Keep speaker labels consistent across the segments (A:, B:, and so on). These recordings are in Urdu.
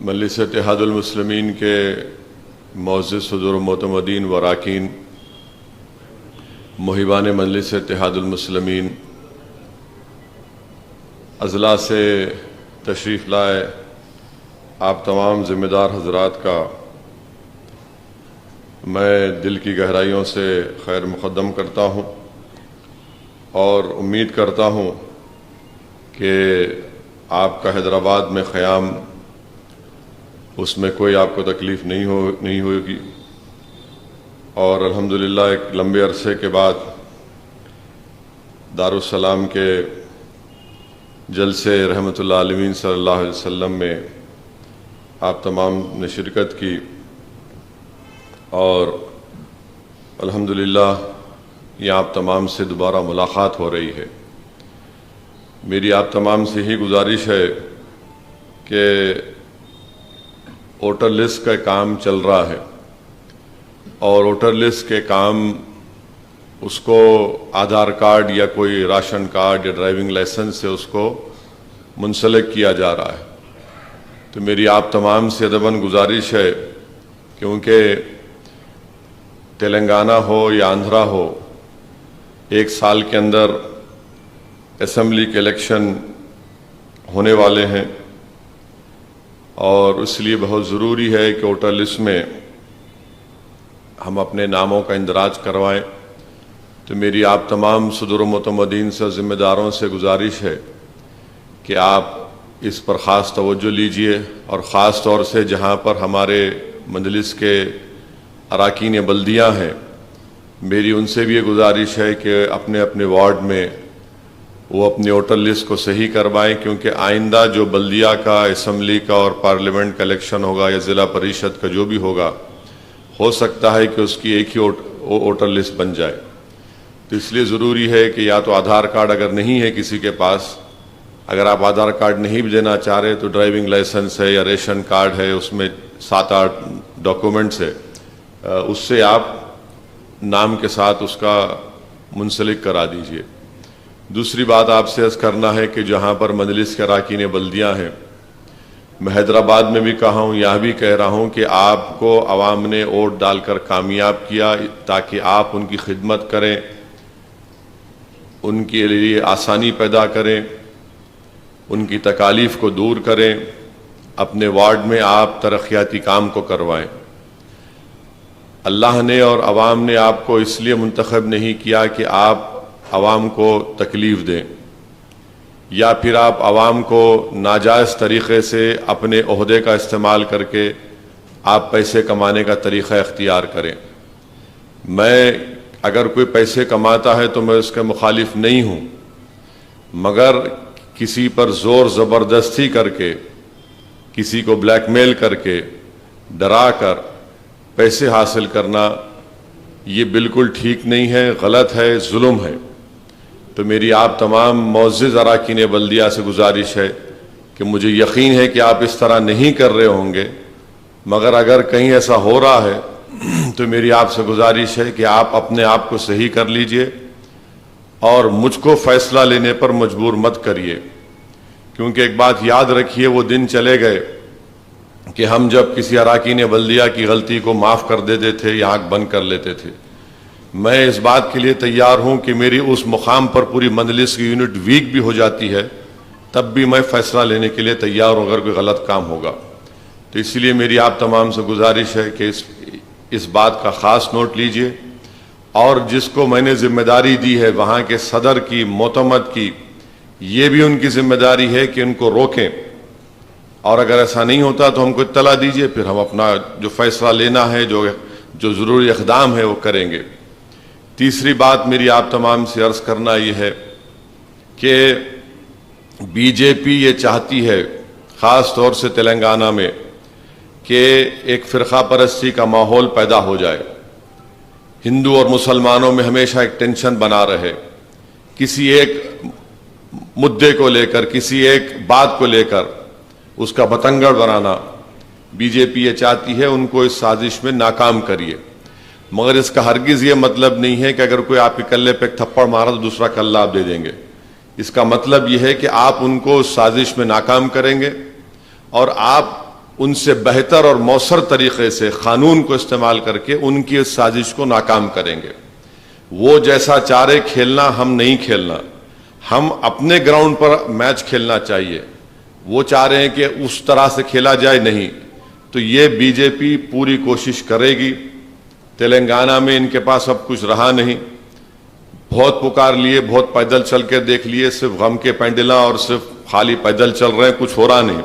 A: مجلس اتحاد المسلمین کے معزز حضور و معتمدین و اراکین، محبان مجلس اتحاد المسلمین، اضلاع سے تشریف لائے آپ تمام ذمہ دار حضرات کا میں دل کی گہرائیوں سے خیر مقدم کرتا ہوں اور امید کرتا ہوں کہ آپ کا حیدرآباد میں قیام اس میں کوئی آپ کو تکلیف نہیں ہوگی، اور الحمدللہ ایک لمبے عرصے کے بعد دارالسلام کے جلسے رحمت اللہ علیہ صلی اللہ علیہ وسلم میں آپ تمام نے شرکت کی، اور الحمدللہ یہ آپ تمام سے دوبارہ ملاقات ہو رہی ہے۔ میری آپ تمام سے ہی گزارش ہے کہ ووٹر لسٹ کا کام چل رہا ہے، اور ووٹر لسٹ کے کام اس کو آدھار کارڈ یا کوئی راشن کارڈ یا ڈرائیونگ لائسنس سے اس کو منسلک کیا جا رہا ہے۔ تو میری آپ تمام سے ادباً گزارش ہے، کیونکہ تلنگانہ ہو یا آندھرا ہو، ایک سال کے اندر اسمبلی کے الیکشن ہونے والے ہیں، اور اس لیے بہت ضروری ہے کہ ووٹر لسٹ میں ہم اپنے ناموں کا اندراج کروائیں۔ تو میری آپ تمام صدور و معتمدین سے، ذمہ داروں سے گزارش ہے کہ آپ اس پر خاص توجہ لیجئے، اور خاص طور سے جہاں پر ہمارے مجلس کے اراکین بلدیہ ہیں، میری ان سے بھی یہ گزارش ہے کہ اپنے اپنے وارڈ میں وہ اپنی ووٹر لسٹ کو صحیح کروائیں، کیونکہ آئندہ جو بلدیہ کا، اسمبلی کا اور پارلیمنٹ کا الیکشن ہوگا یا ضلع پریشد کا جو بھی ہوگا، ہو سکتا ہے کہ اس کی ایک ہی ووٹر لسٹ بن جائے۔ تو اس لیے ضروری ہے کہ یا تو آدھار کارڈ اگر نہیں ہے کسی کے پاس، اگر آپ آدھار کارڈ نہیں بھی دینا چاہ رہے تو ڈرائیونگ لائسنس ہے یا ریشن کارڈ ہے، اس میں 7-8 ڈاکومنٹس ہے، اس سے آپ نام کے ساتھ اس کا منسلک کرا دیجئے۔ دوسری بات آپ سے عرض کرنا ہے کہ جہاں پر مجلس کے اراکین بلدیہ ہیں، میں حیدرآباد میں بھی کہا ہوں، یہاں بھی کہہ رہا ہوں کہ آپ کو عوام نے ووٹ ڈال کر کامیاب کیا تاکہ آپ ان کی خدمت کریں، ان کے لیے آسانی پیدا کریں، ان کی تکالیف کو دور کریں، اپنے وارڈ میں آپ ترقیاتی کام کو کروائیں۔ اللہ نے اور عوام نے آپ کو اس لیے منتخب نہیں کیا کہ آپ عوام کو تکلیف دیں، یا پھر آپ عوام کو ناجائز طریقے سے اپنے عہدے کا استعمال کر کے آپ پیسے کمانے کا طریقہ اختیار کریں۔ میں اگر کوئی پیسے کماتا ہے تو میں اس کے مخالف نہیں ہوں، مگر کسی پر زور زبردستی کر کے، کسی کو بلیک میل کر کے، ڈرا کر پیسے حاصل کرنا یہ بالکل ٹھیک نہیں ہے، غلط ہے، ظلم ہے۔ تو میری آپ تمام معزز اراکین بلدیہ سے گزارش ہے کہ مجھے یقین ہے کہ آپ اس طرح نہیں کر رہے ہوں گے، مگر اگر کہیں ایسا ہو رہا ہے تو میری آپ سے گزارش ہے کہ آپ اپنے آپ کو صحیح کر لیجئے، اور مجھ کو فیصلہ لینے پر مجبور مت کریے، کیونکہ ایک بات یاد رکھیے، وہ دن چلے گئے کہ ہم جب کسی اراکین بلدیہ کی غلطی کو معاف کر دیتے تھے یا آنکھ بند کر لیتے تھے۔ میں اس بات کے لیے تیار ہوں کہ میری اس مقام پر پوری مجلس کی یونٹ ویک بھی ہو جاتی ہے، تب بھی میں فیصلہ لینے کے لیے تیار ہوں اگر کوئی غلط کام ہوگا۔ تو اس لیے میری آپ تمام سے گزارش ہے کہ اس بات کا خاص نوٹ لیجئے، اور جس کو میں نے ذمہ داری دی ہے وہاں کے صدر کی، معتمد کی، یہ بھی ان کی ذمہ داری ہے کہ ان کو روکیں، اور اگر ایسا نہیں ہوتا تو ہم کو اطلاع دیجئے، پھر ہم اپنا جو فیصلہ لینا ہے، جو ضروری اقدام ہے وہ کریں گے۔ تیسری بات میری آپ تمام سے عرض کرنا یہ ہے کہ بی جے پی یہ چاہتی ہے، خاص طور سے تلنگانہ میں، کہ ایک فرقہ پرستی کا ماحول پیدا ہو جائے، ہندو اور مسلمانوں میں ہمیشہ ایک ٹینشن بنا رہے، کسی ایک مدعے کو لے کر، کسی ایک بات کو لے کر اس کا بتنگڑ بنانا بی جے پی یہ چاہتی ہے، ان کو اس سازش میں ناکام کریے۔ مگر اس کا ہرگز یہ مطلب نہیں ہے کہ اگر کوئی آپ کے کلے پہ ایک تھپڑ مارا تو دوسرا کلہ آپ دے دیں گے۔ اس کا مطلب یہ ہے کہ آپ ان کو اس سازش میں ناکام کریں گے، اور آپ ان سے بہتر اور مؤثر طریقے سے قانون کو استعمال کر کے ان کی اس سازش کو ناکام کریں گے۔ وہ جیسا چاہ رہے کھیلنا ہم نہیں کھیلنا، ہم اپنے گراؤنڈ پر میچ کھیلنا چاہیے۔ وہ چاہ رہے ہیں کہ اس طرح سے کھیلا جائے، نہیں تو یہ بی جے پی پوری کوشش کرے گی۔ تلنگانہ میں ان کے پاس اب کچھ رہا نہیں، بہت پکار لیے، بہت پیدل چل کے دیکھ لیے، صرف غم کے پینڈلاں اور صرف خالی پیدل چل رہے ہیں، کچھ ہو رہا نہیں،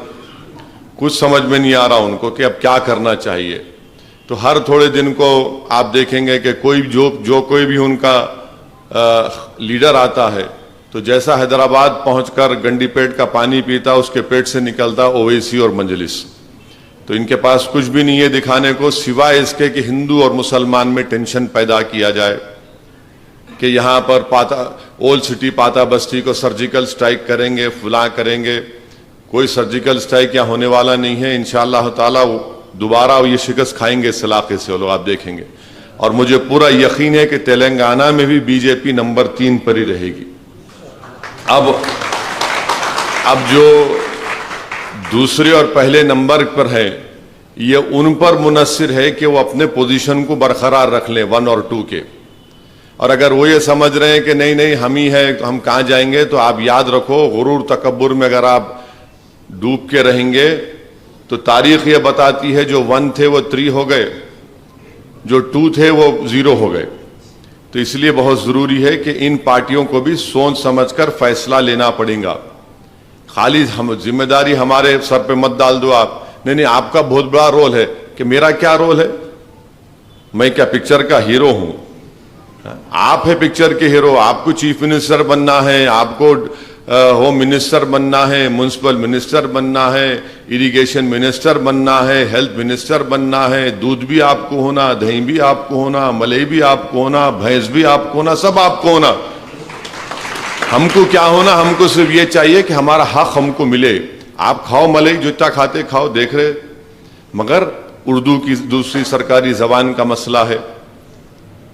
A: کچھ سمجھ میں نہیں آ رہا ان کو کہ اب کیا کرنا چاہیے۔ تو ہر تھوڑے دن کو آپ دیکھیں گے کہ کوئی بھی ان کا لیڈر آتا ہے تو جیسا حیدرآباد پہنچ کر گنڈی پیٹ کا پانی پیتا اس کے پیٹ سے نکلتا اویسی اور مجلس۔ تو ان کے پاس کچھ بھی نہیں ہے دکھانے کو سوائے اس کے کہ ہندو اور مسلمان میں ٹینشن پیدا کیا جائے کہ یہاں پر اولڈ سٹی پاتا بستی کو سرجیکل سٹرائک کریں گے، فلاں کریں گے۔ کوئی سرجیکل سٹرائک یہاں ہونے والا نہیں ہے، انشاءاللہ تعالی دوبارہ یہ شکست کھائیں گے اس علاقے سے وہ لوگ، آپ دیکھیں گے۔ اور مجھے پورا یقین ہے کہ تلنگانہ میں بھی بی جے پی نمبر 3 پر ہی رہے گی۔ اب جو دوسرے اور پہلے نمبر پر ہیں یہ ان پر منحصر ہے کہ وہ اپنے پوزیشن کو برقرار رکھ لیں 1 اور 2 کے، اور اگر وہ یہ سمجھ رہے ہیں کہ نہیں ہم ہی ہیں تو ہم کہاں جائیں گے، تو آپ یاد رکھو غرور تکبر میں اگر آپ ڈوب کے رہیں گے تو تاریخ یہ بتاتی ہے جو 1 تھے وہ 3 ہو گئے، جو 2 تھے وہ 0 ہو گئے۔ تو اس لیے بہت ضروری ہے کہ ان پارٹیوں کو بھی سوچ سمجھ کر فیصلہ لینا پڑے گا۔ خالی ذمہ داری ہمارے سر پہ مت ڈال دو آپ، نہیں آپ کا بہت بڑا رول ہے، کہ میرا کیا رول ہے؟ میں کیا پکچر کا ہیرو ہوں؟ آپ ہے پکچر کے ہیرو، آپ کو چیف منسٹر بننا ہے، آپ کو ہوم منسٹر بننا ہے، میونسپل منسٹر بننا ہے، اریگیشن منسٹر بننا ہے، ہیلتھ منسٹر بننا ہے، دودھ بھی آپ کو ہونا، دہی بھی آپ کو ہونا، ملائی بھی آپ کو ہونا، بھینس بھی آپ کو ہونا، سب آپ کو ہونا۔ ہم کو کیا ہونا؟ ہم کو صرف یہ چاہیے کہ ہمارا حق ہم کو ملے۔ آپ کھاؤ ملائی، جتنا کھاتے کھاؤ، دیکھ رہے، مگر اردو کی دوسری سرکاری زبان کا مسئلہ ہے،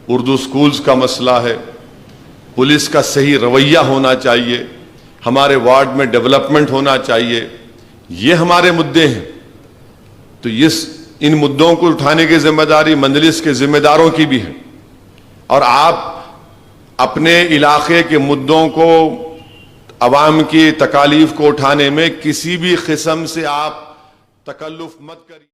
A: اردو سکولز کا مسئلہ ہے، پولیس کا صحیح رویہ ہونا چاہیے، ہمارے وارڈ میں ڈیولپمنٹ ہونا چاہیے، یہ ہمارے مدعے ہیں۔ تو ان مدعوں کو اٹھانے کی ذمہ داری مجلس کے ذمہ داروں کی بھی ہے، اور آپ اپنے علاقے کے مدعوں کو، عوام کی تکالیف کو اٹھانے میں کسی بھی قسم سے آپ تکلف مت کریے۔